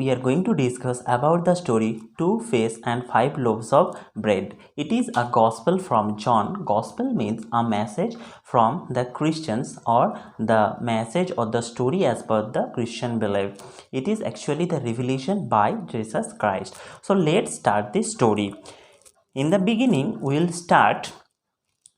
we are going to discuss about the story Two Fish and Five Loaves of Bread. It is a gospel from John. Gospel means a message from the Christians, or the message or the story as per the Christian belief. It is actually the revelation by Jesus Christ. So let's start this story. In the beginning, we will start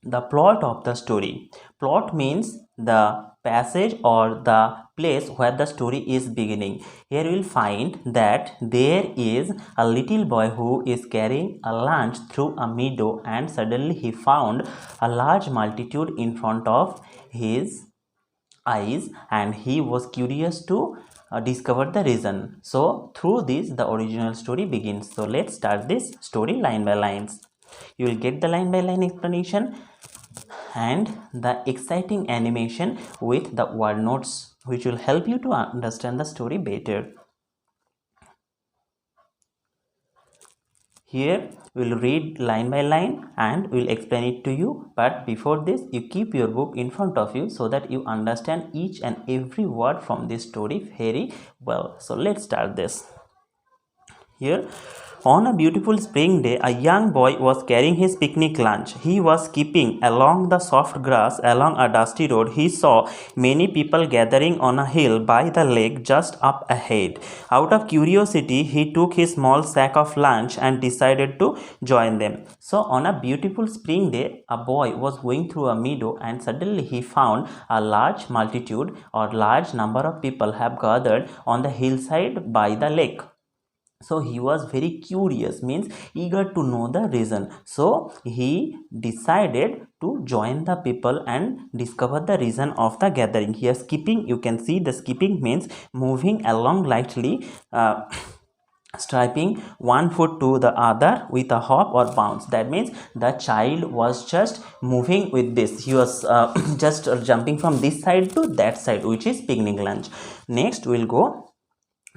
the plot of the story. Plot means the passage or the place where the story is beginning. Here we will find that there is a little boy who is carrying a lunch through a meadow, and suddenly he found a large multitude in front of his eyes, and he was curious to discover the reason. So through this the original story begins. So let's start this story line by lines. You will get the line by line explanation and the exciting animation with the word notes, which will help you to understand the story better. Here we will read line by line and we will explain it to you, but before this you keep your book in front of you so that you understand each and every word from this story very well. So let's start this. Here, on a beautiful spring day, a young boy was carrying his picnic lunch. He was skipping along the soft grass along a dusty road. He saw many people gathering on a hill by the lake just up ahead. Out of curiosity, he took his small sack of lunch and decided to join them. So, on a beautiful spring day, a boy was going through a meadow, and suddenly he found a large multitude or large number of people have gathered on the hillside by the lake. So he was very curious, means eager to know the reason. So he decided to join the people and discover the reason of the gathering. Here skipping, you can see the skipping means moving along lightly, striping one foot to the other with a hop or bounce. That means the child was just moving with this. He was just jumping from this side to that side, which is picnic lunch. Next we'll go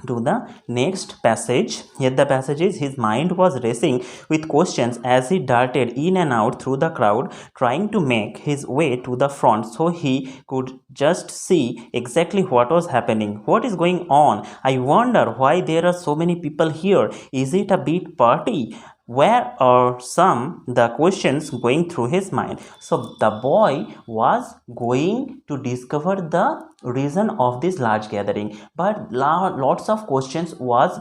to the next passage. Here the passage is, his mind was racing with questions as he darted in and out through the crowd, trying to make his way to the front so he could just see exactly what was happening. What is going on? I wonder why there are so many people here. Is it a big party? Where are the questions going through his mind? So the boy was going to discover the reason of this large gathering, but lots of questions was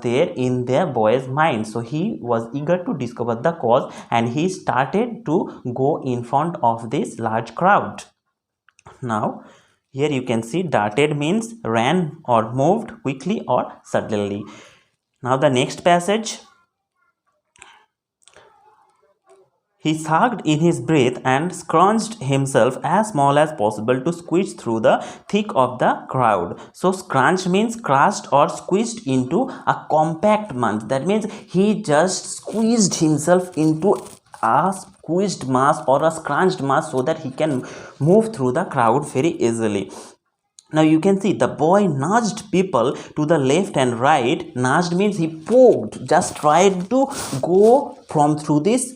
there in the boy's mind. So he was eager to discover the cause, and he started to go in front of this large crowd. Now here you can see darted means ran or moved quickly or suddenly. Now the next passage, he sucked in his breath and scrunched himself as small as possible to squeeze through the thick of the crowd. So scrunch means crushed or squeezed into a compact mass. That means he just squeezed himself into a squeezed mass or a scrunched mass so that he can move through the crowd very easily. Now you can see the boy nudged people to the left and right. Nudged means he poked, just tried to go from through this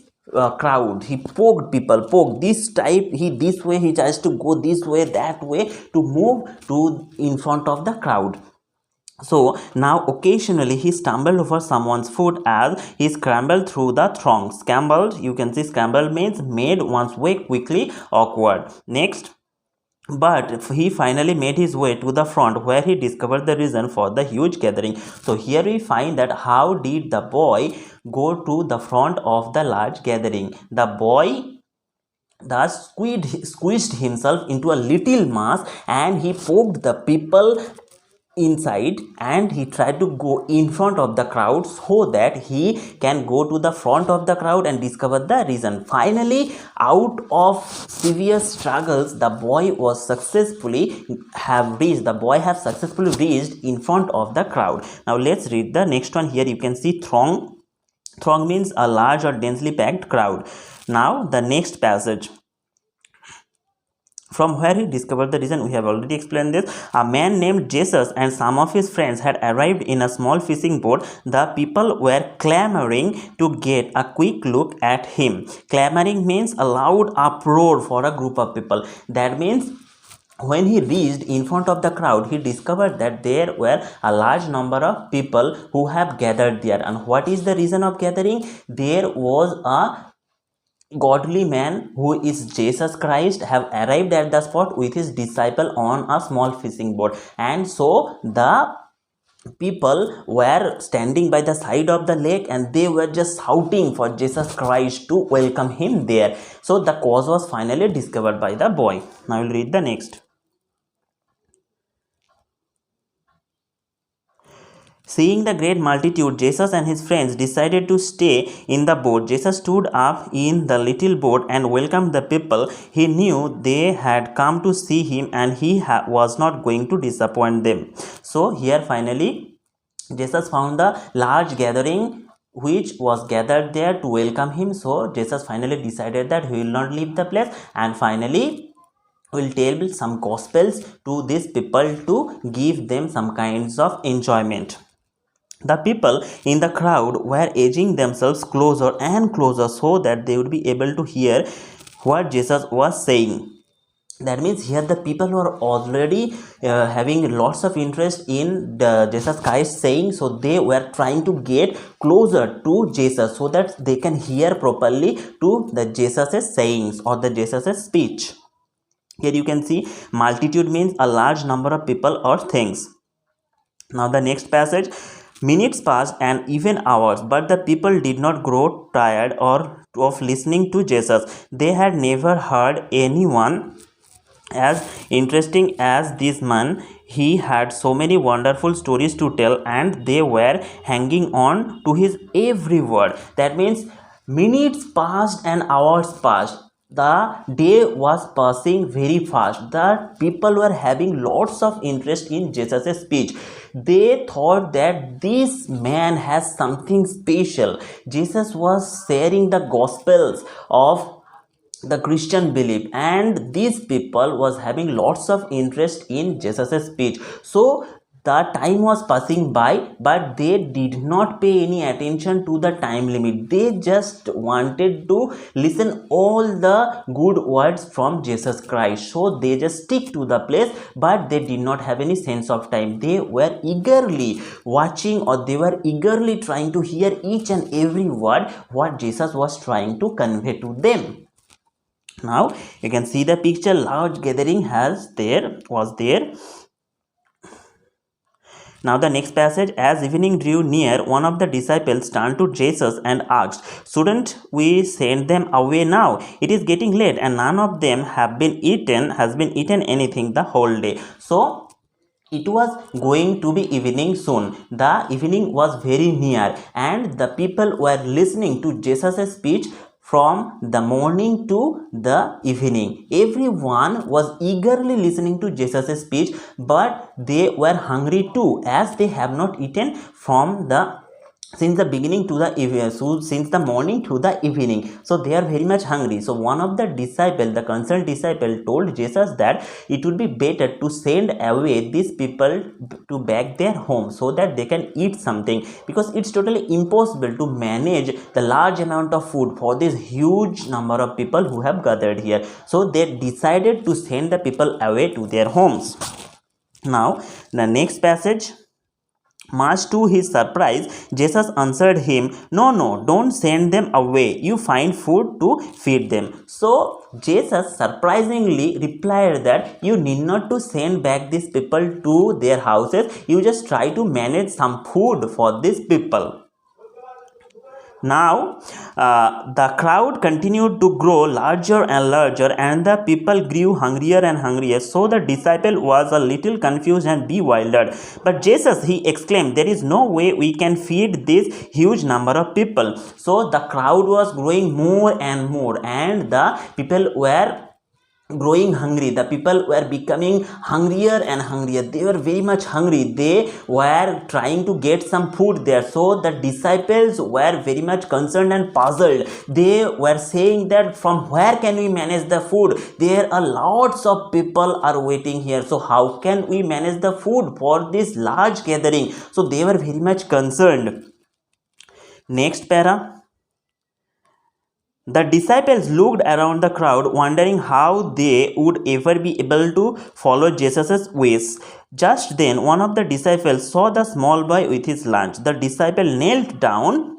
crowd. He poked people, this way, he tries to go this way, that way, to move to in front of the crowd. So now occasionally he stumbled over someone's foot as he scrambled through the throng. Scrambled, you can see scrambled means made one's way quickly, awkward. Next, but he finally made his way to the front, where he discovered the reason for the huge gathering. So here we find that how did the boy go to the front of the large gathering. The boy thus squeezed himself into a little mass, and he poked the people inside, and he tried to go in front of the crowd so that he can go to the front of the crowd and discover the reason. Finally, out of severe struggles, the boy have successfully reached in front of the crowd. Now let's read the next one. Here you can see throng. Throng means a large or densely packed crowd. Now the next passage, from where he discovered the reason, we have already explained this. A man named Jesus and some of his friends had arrived in a small fishing boat. The people were clamoring to get a quick look at him. Clamoring means a loud uproar for a group of people. That means When he reached in front of the crowd, he discovered that there were a large number of people who have gathered there. And what is the reason of gathering? There was a godly man who is Jesus Christ have arrived at the spot with his disciple on a small fishing boat, and so the people were standing by the side of the lake and they were just shouting for Jesus Christ to welcome him there. So the cause was finally discovered by the boy. Now I will read the next. Seeing the great multitude, Jesus and his friends decided to stay in the boat. Jesus stood up in the little boat and welcomed the people. He knew they had come to see him and he was not going to disappoint them. So here finally Jesus found a large gathering which was gathered there to welcome him. So Jesus finally decided that he will not leave the place, and finally will tell some gospels to these people to give them some kinds of enjoyment. The people in the crowd were edging themselves closer and closer so that they would be able to hear what Jesus was saying. That means here the people were already having lots of interest in the Jesus Christ saying, so they were trying to get closer to Jesus so that they can hear properly to the Jesus's sayings or the Jesus's speech. Here you can see multitude means a large number of people or things. Now the next passage. Minutes passed and even hours, but the people did not grow tired or of listening to Jesus. They had never heard anyone as interesting as this man. He had so many wonderful stories to tell and they were hanging on to his every word. That means minutes passed and hours passed. The day was passing very fast. The people were having lots of interest in Jesus' speech. They thought that this man has something special. Jesus was sharing the gospels of the Christian belief, and these people was having lots of interest in Jesus' speech. So the time was passing by, but they did not pay any attention to the time limit. They just wanted to listen all the good words from Jesus Christ. So they just stick to the place, but they did not have any sense of time. They were eagerly watching or they were eagerly trying to hear each and every word what Jesus was trying to convey to them. Now you can see the picture. Large gathering was there. Now the next passage. As evening drew near, one of the disciples turned to Jesus and asked, "Shouldn't we send them away now? It is getting late and none of them has been eaten anything the whole day." So it was going to be evening soon. The evening was very near and the people were listening to Jesus' speech from the morning to the evening. Everyone was eagerly listening to Jesus' speech, but they were hungry too, as they have not eaten from the since the beginning to the evening, so since the morning to the evening. So they are very much hungry. So one of the disciple, the concerned disciple, told Jesus that it would be better to send away these people to back their home so that they can eat something, because it's totally impossible to manage the large amount of food for this huge number of people who have gathered here. So they decided to send the people away to their homes. Now the next passage. Much to his surprise, Jesus answered him, "No, no, don't send them away. You find food to feed them." So Jesus surprisingly replied that you need not to send back these people to their houses. You just try to manage some food for these people. Now, the crowd continued to grow larger and larger, and the people grew hungrier and hungrier. So the disciple was a little confused and bewildered. But Jesus, he exclaimed, "There is no way we can feed this huge number of people." So the crowd was growing more and more, and the people were growing hungry. The people were becoming hungrier and hungrier. They were very much hungry. They were trying to get some food there. So the disciples were very much concerned and puzzled. They were saying that from where can we manage the food? There are lots of people are waiting here. So how can we manage the food for this large gathering? So they were very much concerned. Next para. The disciples looked around the crowd, wondering how they would ever be able to follow Jesus' ways. Just then, one of the disciples saw the small boy with his lunch. The disciple knelt down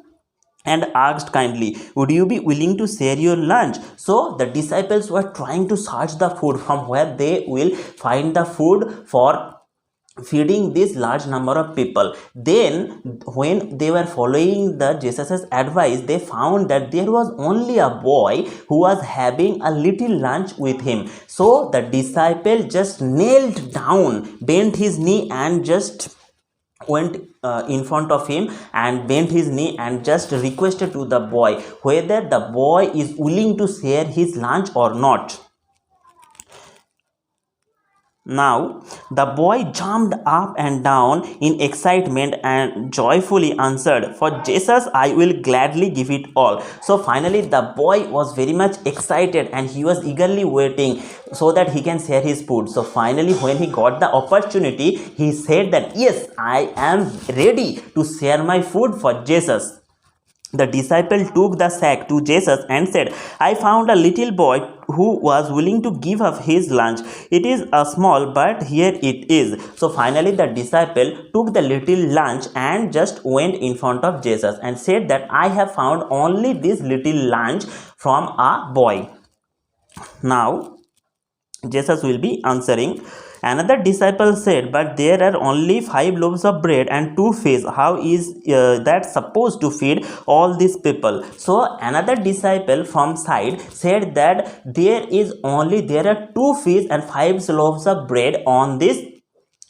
and asked kindly, "Would you be willing to share your lunch?" So the disciples were trying to search the food from where they will find the food for feeding this large number of people. Then when they were following the Jesus's advice, they found that there was only a boy who was having a little lunch with him. So the disciple just knelt down, bent his knee, and just went in front of him and bent his knee and just requested to the boy whether the boy is willing to share his lunch or not. Now, the boy jumped up and down in excitement and joyfully answered, "For Jesus, I will gladly give it all." So finally, the boy was very much excited and he was eagerly waiting so that he can share his food. So finally, when he got the opportunity, he said that, "Yes, I am ready to share my food for Jesus." The disciple took the sack to Jesus and said, "I found a little boy who was willing to give up his lunch. It is a small, but here it is." So finally the disciple took the little lunch and just went in front of Jesus and said that, "I have found only this little lunch from a boy." Now Jesus will be answering. Another disciple said, "But there are only 5 loaves of bread and 2 fish. How is that supposed to feed all these people?" So another disciple from side said that there are 2 fish and 5 loaves of bread on this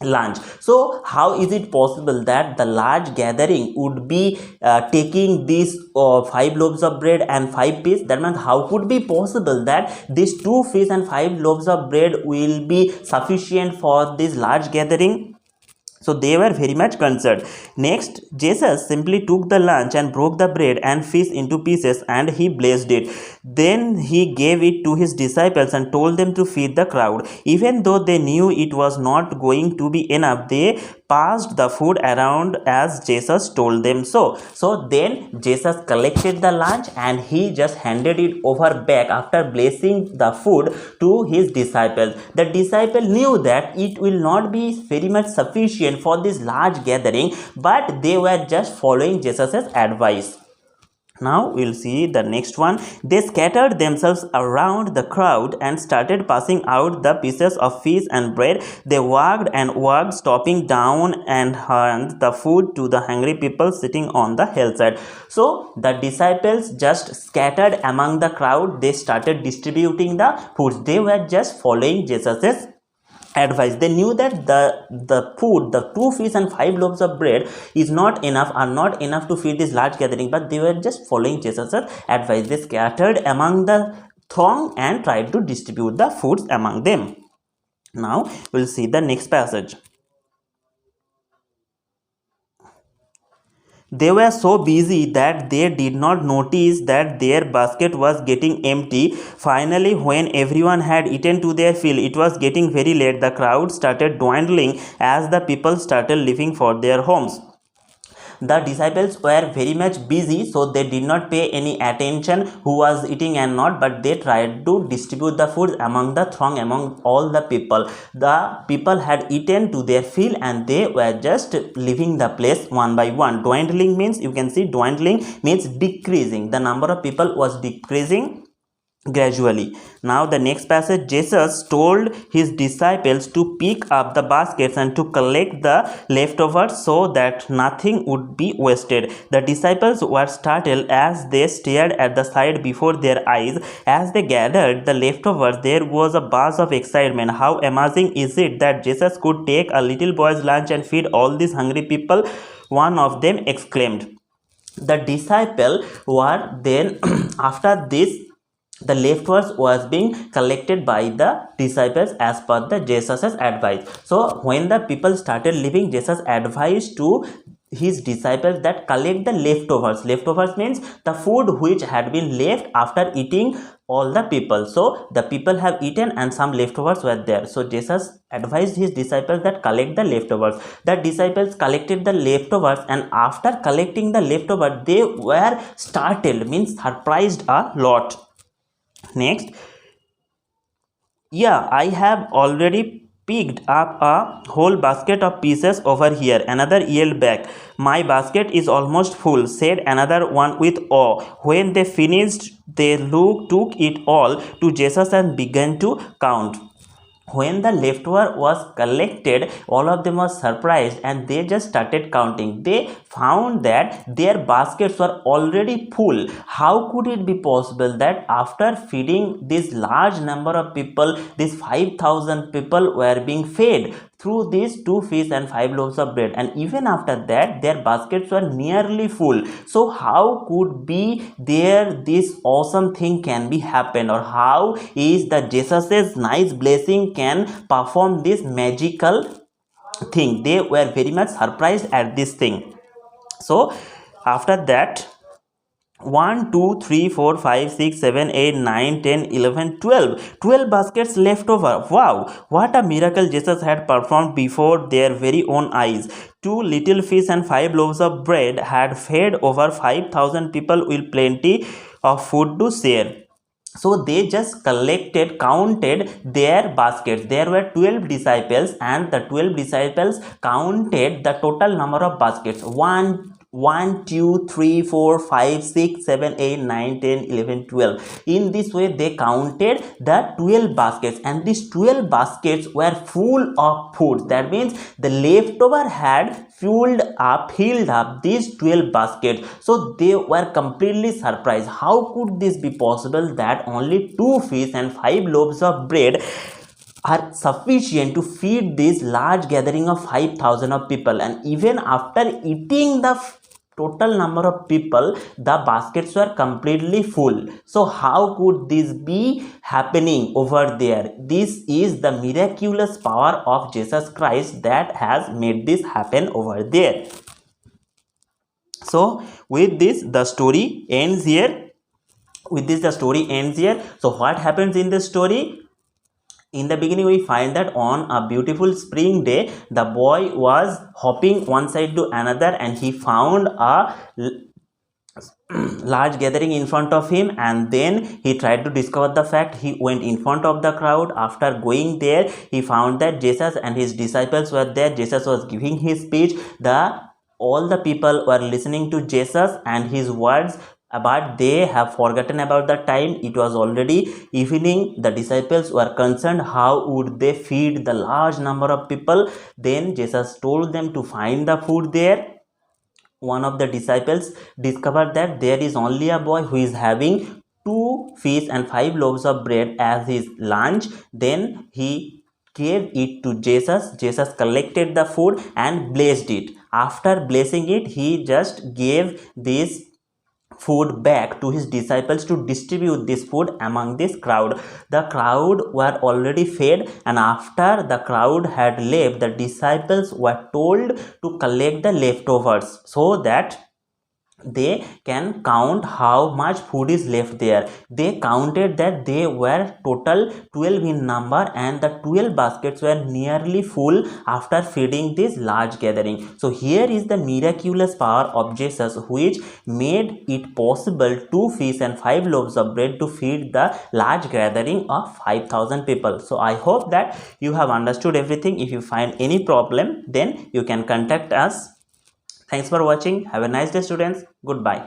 lunch. So how is it possible that the large gathering would be taking these 5 loaves of bread and 5 fish? That means how could be possible that these 2 fish and 5 loaves of bread will be sufficient for this large gathering? So they were very much concerned. Next, Jesus simply took the lunch and broke the bread and fish into pieces, and he blessed it. Then he gave it to his disciples and told them to feed the crowd. Even though they knew it was not going to be enough, they passed the food around as Jesus told them so. So then Jesus collected the lunch and he just handed it over back after blessing the food to his disciples. The disciple knew that it will not be very much sufficient for this large gathering, but they were just following Jesus' advice. Now we'll see the next one. They scattered themselves around the crowd and started passing out the pieces of fish and bread. They walked and walked, stopping down and handed the food to the hungry people sitting on the hillside. So the disciples just scattered among the crowd. They started distributing the foods. They were just following Jesus's advice. They knew that the food, the 2 fish and 5 loaves of bread are not enough to feed this large gathering, but they were just following Jesus' advice. They scattered among the throng and tried to distribute the foods among them. Now we'll see the next passage. They were so busy that they did not notice that their basket was getting empty. Finally, when everyone had eaten to their fill, it was getting very late. The crowd started dwindling as the people started leaving for their homes. The disciples were very much busy, so they did not pay any attention who was eating and not, but they tried to distribute the food among the throng, among all the people. The people had eaten to their fill and they were just leaving the place one by one. Dwindling means, you can see, dwindling means decreasing. The number of people was decreasing gradually. Now the next passage, Jesus told his disciples to pick up the baskets and to collect the leftovers so that nothing would be wasted. The disciples were startled as they stared at the sight before their eyes. As they gathered the leftovers, there was a buzz of excitement. How amazing is it that Jesus could take a little boy's lunch and feed all these hungry people? One of them exclaimed. The disciple were then after this, the leftovers was being collected by the disciples as per the Jesus's advice. So when the people started leaving, Jesus advised to his disciples that collect the leftovers. Leftovers means the food which had been left after eating all the people. So the people have eaten and some leftovers were there. So Jesus advised his disciples that collect the leftovers. The disciples collected the leftovers, and after collecting the leftovers, they were startled, means surprised a lot. Next, yeah, I have already picked up a whole basket of pieces over here. Another yelled back. My basket is almost full, said another one with awe. When they finished, they took it all to Jesus and began to count. When the leftover was collected, all of them were surprised and they just started counting. They found that their baskets were already full. How could it be possible that after feeding this large number of people, these 5,000 people were being fed through these 2 fish and 5 loaves of bread, and even after that their baskets were nearly full? So how could be there this awesome thing can be happen, or how is the Jesus's nice blessing can perform this magical thing? They were very much surprised at this thing. So after that, 1 2 3 4 5 6 7 8 9 10 11 12 baskets left over. Wow, what a miracle Jesus had performed before their very own eyes. 2 little fish and 5 loaves of bread had fed over 5,000 people with plenty of food to share. So they just counted their baskets. There were 12 disciples, and the 12 disciples counted the total number of baskets. 1 2 3 4 5 6 7 8 9 10 11 12. In this way they counted the 12 baskets, and these 12 baskets were full of food. That means the leftover had filled up these 12 baskets. So they were completely surprised. How could this be possible that only 2 fish and 5 loaves of bread are sufficient to feed this large gathering of 5,000 of people? And even after eating the total number of people, the baskets were completely full. So how could this be happening over there? This is the miraculous power of Jesus Christ that has made this happen over there. So with this the story ends here. So what happens in the story? In the beginning, we find that on a beautiful spring day, the boy was hopping one side to another, and he found a large gathering in front of him, and then he tried to discover the fact. He went in front of the crowd. After going there, he found that Jesus and his disciples were there. Jesus was giving his speech. All the people were listening to Jesus and his words, but they have forgotten about the time. It was already evening. The disciples were concerned how would they feed the large number of people. Then Jesus told them to find the food there. One of the disciples discovered that there is only a boy who is having 2 fish and 5 loaves of bread as his lunch. Then he gave it to Jesus. Jesus collected the food and blessed it. After blessing it, he just gave this food back to his disciples to distribute this food among this crowd. The crowd were already fed, and after the crowd had left, the disciples were told to collect the leftovers so that they can count how much food is left there. They counted that they were total 12 in number, and the 12 baskets were nearly full after feeding this large gathering. So here is the miraculous power of Jesus, which made it possible 2 fish and 5 loaves of bread to feed the large gathering of 5,000 people. So I hope that you have understood everything. If you find any problem, then you can contact us. Thanks for watching. Have a nice day, students. Goodbye.